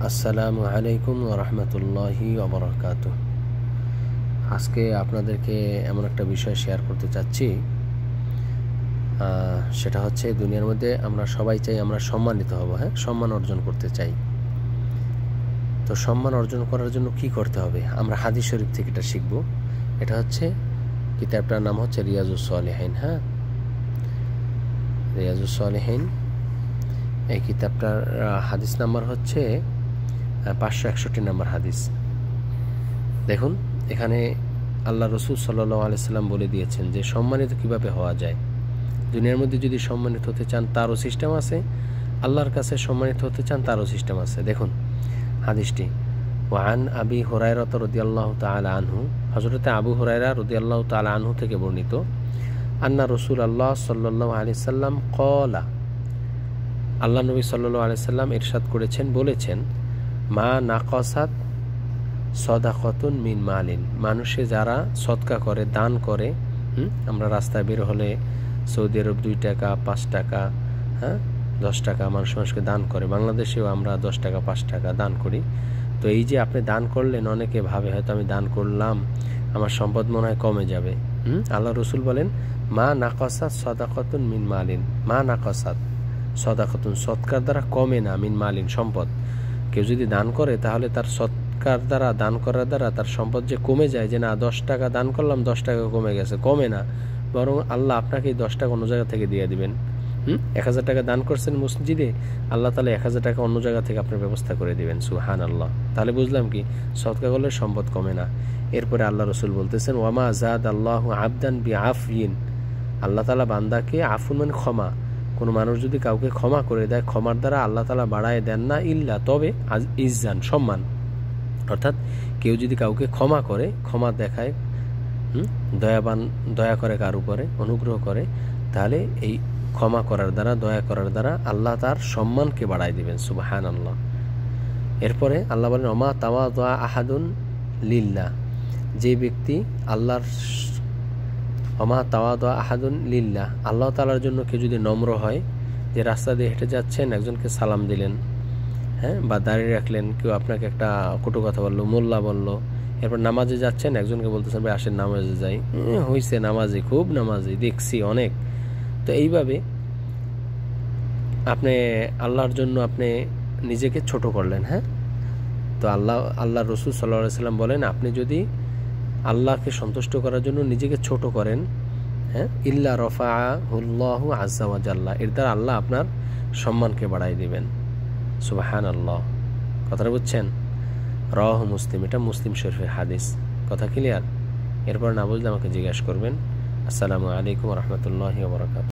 আসসালামু আলাইকুম ওয়া রাহমাতুল্লাহি ওয়া বারাকাতুহু। আজকে আপনাদেরকে এমন একটা বিষয় শেয়ার করতে চাচ্ছি, সেটা হচ্ছে দুনিয়ার মধ্যে আমরা সবাই চাই আমরা সম্মানিত হব, সম্মান অর্জন করতে চাই। তো সম্মান অর্জন করার জন্য কি করতে হবে আমরা হাদিস শরীফ থেকে এটা শিখব। এটা হচ্ছে কিতাবটার নাম হচ্ছে রিয়াজুস সালিহিন। রিয়াজুস সালিহিন, এই কিতাবটার হাদিস নাম্বার হচ্ছে 561 নম্বর হাদিস। দেখুন, এখানে আল্লাহ রসুল সাল্লাল্লাহু আলাইহি সাল্লাম বলে দিয়েছেন যে সম্মানিত কিভাবে হওয়া যায়। দুনিয়ার মধ্যে যদি সম্মানিত হতে চান তারও সিস্টেম আছে, আল্লাহর কাছে সম্মানিত হতে চান তারও সিস্টেম আছে। দেখুন হাদিসটি, ওয়ান আবি হুরায়রা রাদিয়াল্লাহু তাআলা আনহু, হযরত আবু হুরায়রা রাদিয়াল্লাহু তাআলা আনহু থেকে বর্ণিত, আন্না রাসূলুল্লাহ সাল্লাল্লাহু আলাইহি সাল্লাম ক্বালা, আল্লাহ নবী সাল্লাল্লাহু আলাইহি সাল্লাম ইরশাদ করেছেন, বলেছেন, মা নাকাসাত সদাকাতুন মিন মালিন, মানুষে যারা সদকা করে, দান করে, আমরা রাস্তায় বের হলে সৌদি আরব 2 টাকা 5 টাকা 10 টাকা মানুষকে দান করে, বাংলাদেশেও আমরা 10 টাকা 5 টাকা দান করি। তো এই যে আপনি দান করলেন, অনেকে ভাবে হয়তো আমি দান করলাম আমার সম্পদ মনে হয় কমে যাবে। আল্লাহ রসুল বলেন, মা নাকাসাত সদাকাতুন মিন মালিন, মা নাকাসাত সদাকাতুন, সৎকার দ্বারা কমে না, মিন মালিন, সম্পদ। কেউ যদি দান করে তাহলে তার সৎকার দ্বারা, দান করার দ্বারা তার সম্পদ যে কমে যায়, যে না 10 টাকা দান করলাম 10 টাকা কমে গেছে, কমে না, বরং আল্লাহ আপনাকে 10 টাকা অন্য জায়গা থেকে দিয়ে দিবেন। 1000 টাকা দান করছেন মসজিদে, আল্লাহ তাআলা 1000 টাকা অন্য জায়গা থেকে আপনার ব্যবস্থা করে দিবেন। সুবহানাল্লাহ। তাহলে বুঝলাম কি, সদকা করলে সম্পদ কমে না। এরপরে আল্লাহ রসুল বলতেছেন, ওয়ামা জাদ আল্লাহু আবদান বিআফইন, আল্লাহ তাআলা বান্দাকে, আফুন মানে ক্ষমা, কোনো মানুষ যদি কাউকে ক্ষমা করে দেয়, ক্ষমার দ্বারা আল্লাহ তাআলা বাড়ায় দেন না, ইল্লা, তবে ইজ্জান, সম্মান। অর্থাৎ কেউ যদি কাউকে ক্ষমা করে, ক্ষমা দেখায়, দয়াবান, দয়া করে কার উপরে, অনুগ্রহ করে, তাহলে এই ক্ষমা করার দ্বারা, দয়া করার দ্বারা আল্লাহ তার সম্মানকে বাড়ায় দিবেন। সুবহানাল্লাহ। এরপরে আল্লাহ বলেন, ওমা তাওয়াদা আহাদুন লিল্লাহ, যে ব্যক্তি আল্লাহর, ওমা তাওয়াদা আহাদুন লিল্লাহ, আল্লাহ তাআলার জন্য কেউ যদি নম্র হয়, যে রাস্তা দিয়ে হেঁটে যাচ্ছেন, একজনকে সালাম দিলেন, বা দাঁড়িয়ে রাখলেন, কেউ আপনাকে একটা কটু কথা বললো, মোল্লা বললো, এরপর নামাজে যাচ্ছেন, একজনকে বলতেছেন ভাই আসেন নামাজে যাই, হয়েছে নামাজি, খুব নামাজি দেখছি অনেক। তো এইভাবে আপনি আল্লাহর জন্য আপনি নিজেকে ছোট করলেন। তো আল্লাহ রসুল সাল্লাল্লাহু আলাইহি সাল্লাম বলেন, আপনি যদি আল্লাহকে সন্তুষ্ট করার জন্য নিজেকে ছোট করেন, ইল্লা রফাআহুল্লাহু আযজা ওয়া জাল্লা, এর দ্বারা আল্লাহ আপনার সম্মানকে বাড়াই দিবেন। সুবহানাল্লাহ। কথাটা বুঝছেন? রাওয়াহু মুসলিম, এটা মুসলিম শরীফের হাদিস। কথা ক্লিয়ার? এরপর না বুঝলে আমাকে জিজ্ঞাসা করবেন। আসসালামু আলাইকুম ওয়া রাহমাতুল্লাহি ওয়া বারাকাতুহু।